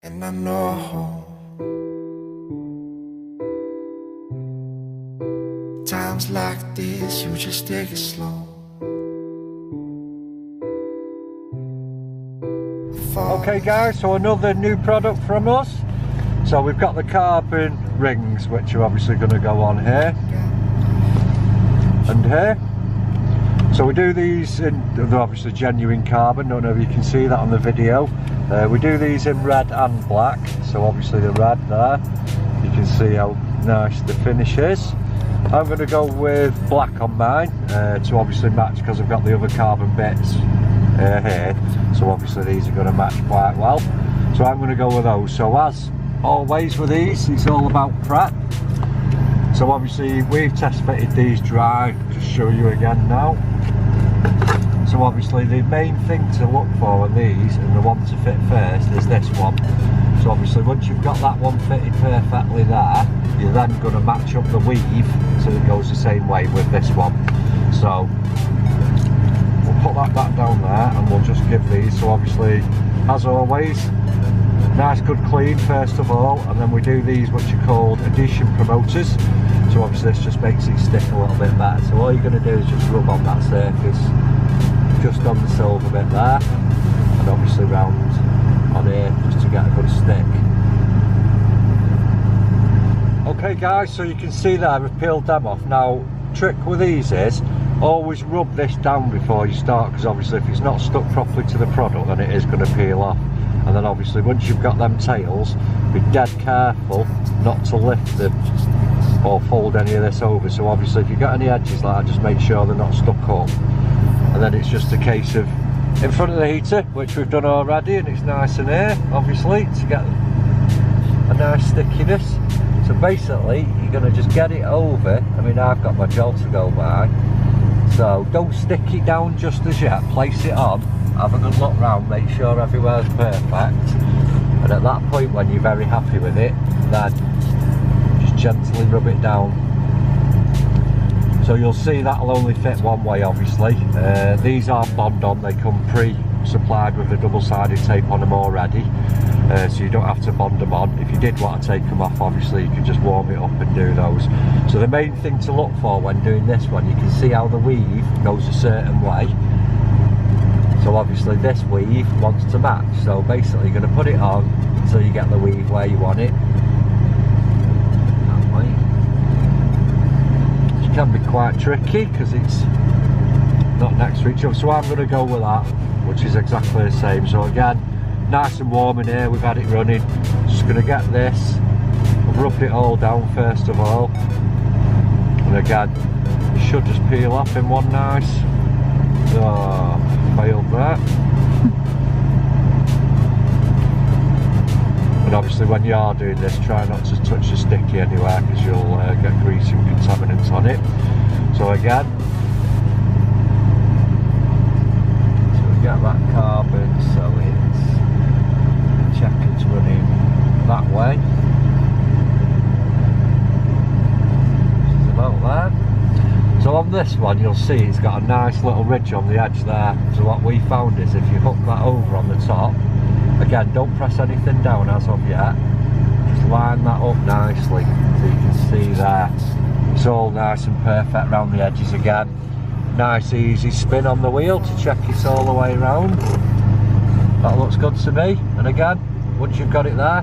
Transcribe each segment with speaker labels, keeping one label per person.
Speaker 1: And I know times like this, you just take it slow.
Speaker 2: Okay guys, so another new product from us. So we've got the carbon rings, which are obviously going to go on here and here. So we do these in, they're obviously genuine carbon, don't know if you can see that on the video. We do these in red and black, so obviously the red there, you can see how nice the finish is. I'm going to go with black on mine to obviously match, because I've got the other carbon bits here, so obviously these are going to match quite well. So I'm going to go with those. So as always with these, it's all about prep. So obviously we've test fitted these dry, just show you again now. So obviously the main thing to look for on these, and the one to fit first, is this one. So obviously once you've got that one fitted perfectly there, you're then going to match up the weave so it goes the same way with this one. So we'll put that back down there and we'll just give these, so obviously as always, nice good clean first of all, and then we do these which are called adhesion promoters. So obviously this just makes it stick a little bit better. So all you're going to do is just rub on that surface, just on the silver bit there, and obviously round on here just to get a good stick. Okay guys, so you can see there I've peeled them off. Now trick with these is always rub this down before you start, because obviously if it's not stuck properly to the product then it is going to peel off. And then obviously once you've got them tails, be dead careful not to lift them or fold any of this over. So obviously if you've got any edges like that, just make sure they're not stuck up. And then it's just a case of in front of the heater, which we've done already, and it's nice in here obviously to get a nice stickiness. So basically you're going to just get it over. I mean, I've got my job to go by, so don't stick it down just as yet. Place it on, have a good look round, make sure everywhere's perfect, and at that point when you're very happy with it, then just gently rub it down. So you'll see that'll only fit one way obviously. These aren't bond on, they come pre-supplied with a double-sided tape on them already, so you don't have to bond them on. If you did want to take them off, obviously you can just warm it up and do those. So the main thing to look for when doing this one, you can see how the weave goes a certain way. So obviously this weave wants to match, so basically you're going to put it on until you get the weave where you want it. That way. It can be quite tricky because it's not next to each other, so I'm going to go with that, which is exactly the same. So again, nice and warm in here, we've had it running. Just going to get this, rub it all down first of all, and again it should just peel off in one nice. Oh, failed that. And obviously when you are doing this, try not to touch the sticky anywhere, because you'll get grease and contaminants on it. So again, so we get that carbon, so it's, check it's running that way. Which is about that. So on this one you'll see it's got a nice little ridge on the edge there. So what we found is if you hook that over on the top, again don't press anything down as of yet, just line that up nicely so you can see there. It's all nice and perfect around the edges again. Nice easy spin on the wheel to check it's all the way around. That looks good to me. And again, once you've got it there,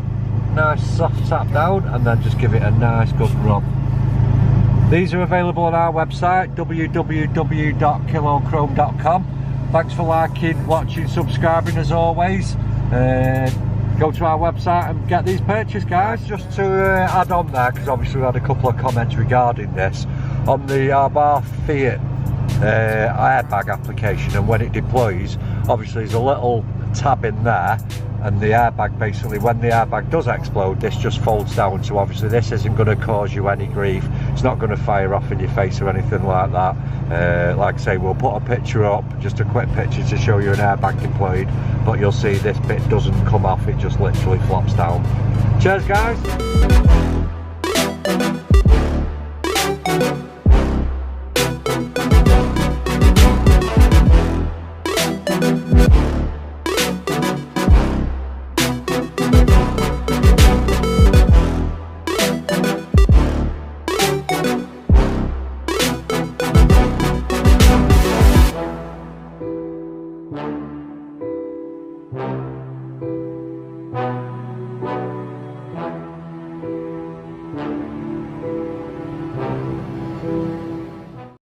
Speaker 2: nice soft tap down and then just give it a nice good rub. These are available on our website, www.KillAllChrome.com. Thanks for liking, watching, subscribing as always. Go to our website and get these purchased, guys. Just to add on there, because obviously we had a couple of comments regarding this, on the Abarth Fiat airbag application, and when it deploys, obviously there's a little tab in there, and the airbag, basically when the airbag does explode, this just folds down. So obviously this isn't going to cause you any grief, it's not going to fire off in your face or anything like that. Like I say, we'll put a picture up, just a quick picture to show you an airbag deployed, but you'll see this bit doesn't come off, it just literally flops down. Cheers guys. you.